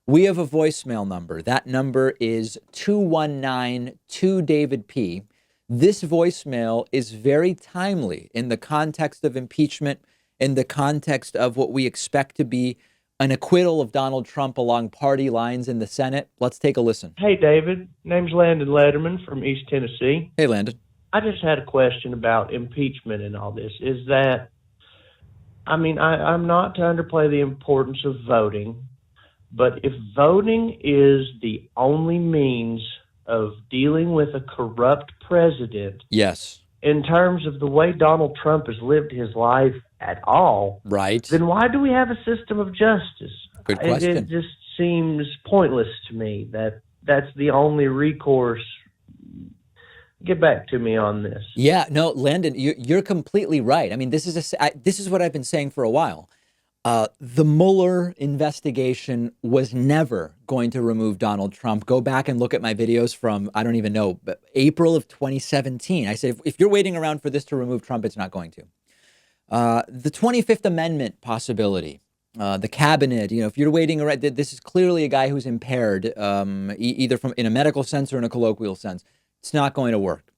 We have a voicemail number. That number is 219-2 David P. This voicemail is very timely in the context of impeachment, in the context of what we expect to be an acquittal of Donald Trump along party lines in the Senate. Let's take a listen. Hey, David. Name's Landon Letterman from East Tennessee. Hey, Landon. I just had a question about impeachment and all this. Is that, I'm not to underplay the importance of voting, but if voting is the only means of dealing with a corrupt president, Yes. in terms of the way Donald Trump has lived his life at all, Right. then why do we have a system of justice? Good question. It just seems pointless to me that that's the only recourse. Get back to me on this. Yeah, no, Landon, you're completely right. I mean, this is what I've been saying for a while. The Mueller investigation was never going to remove Donald Trump. Go back and look at my videos from, I don't even know, but April of 2017. I said, if you're waiting around for this to remove Trump, it's not going to. The 25th Amendment possibility, the cabinet, if you're waiting around, this is clearly a guy who's impaired, either from in a medical sense or in a colloquial sense. It's not going to work.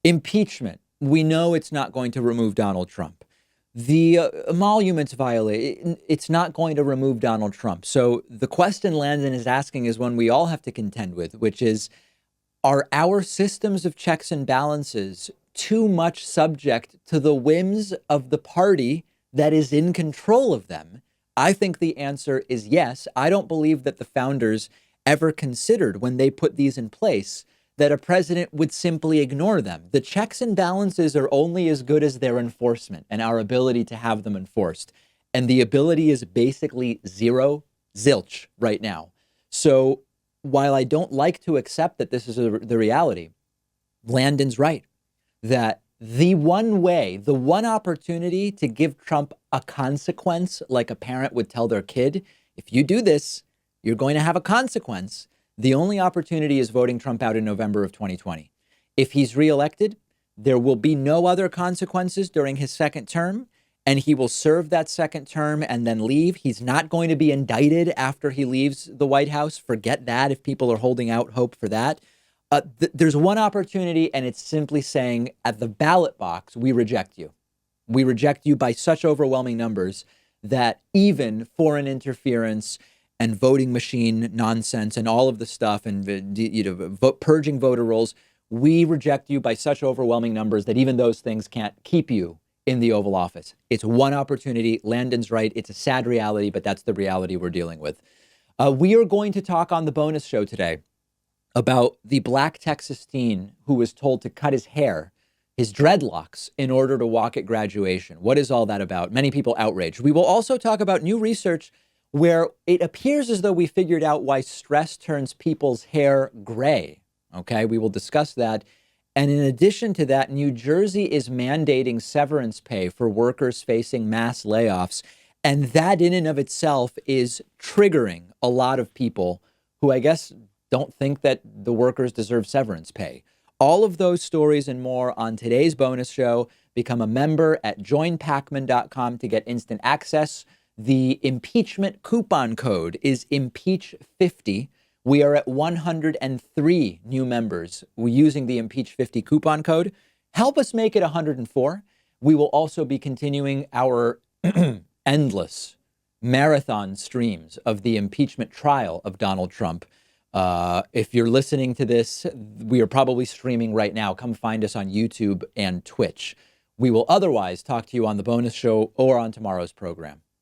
Impeachment. We know it's not going to remove Donald Trump. The emoluments violate. It's not going to remove Donald Trump. So the question Landon is asking is one we all have to contend with, which is, are our systems of checks and balances too much subject to the whims of the party that is in control of them? I think the answer is yes. I don't believe that the founders ever considered, when they put these in place, that a president would simply ignore them. The checks and balances are only as good as their enforcement and our ability to have them enforced. And the ability is basically zero, zilch right now. So while I don't like to accept that this is the reality, Landon's right, that the one way, the one opportunity to give Trump a consequence, like a parent would tell their kid, if you do this, you're going to have a consequence. The only opportunity is voting Trump out in November of 2020. If he's reelected, there will be no other consequences during his second term, and he will serve that second term and then leave. He's not going to be indicted after he leaves the White House. Forget that if people are holding out hope for that. There's one opportunity, and it's simply saying at the ballot box, we reject you. We reject you by such overwhelming numbers that even foreign interference and voting machine nonsense and all of the stuff and purging voter rolls, we reject you by such overwhelming numbers that even those things can't keep you in the Oval Office. It's one opportunity. Landon's right. It's a sad reality, but that's the reality we're dealing with. We are going to talk on the bonus show today about the black Texas teen who was told to cut his hair, his dreadlocks, in order to walk at graduation. What is all that about? Many people outraged. We will also talk about new research where it appears as though we figured out why stress turns people's hair gray. Okay, we will discuss that. And in addition to that, New Jersey is mandating severance pay for workers facing mass layoffs. And that in and of itself is triggering a lot of people who I guess don't think that the workers deserve severance pay. All of those stories and more on today's bonus show. Become a member at joinpakman.com to get instant access. The impeachment coupon code is impeach50. We are at 103 new members using the impeach50 coupon code. Help us make it 104. We will also be continuing our endless marathon streams of the impeachment trial of Donald Trump. If you're listening to this, we are probably streaming right now. Come find us on YouTube and Twitch. We will otherwise talk to you on the bonus show or on tomorrow's program.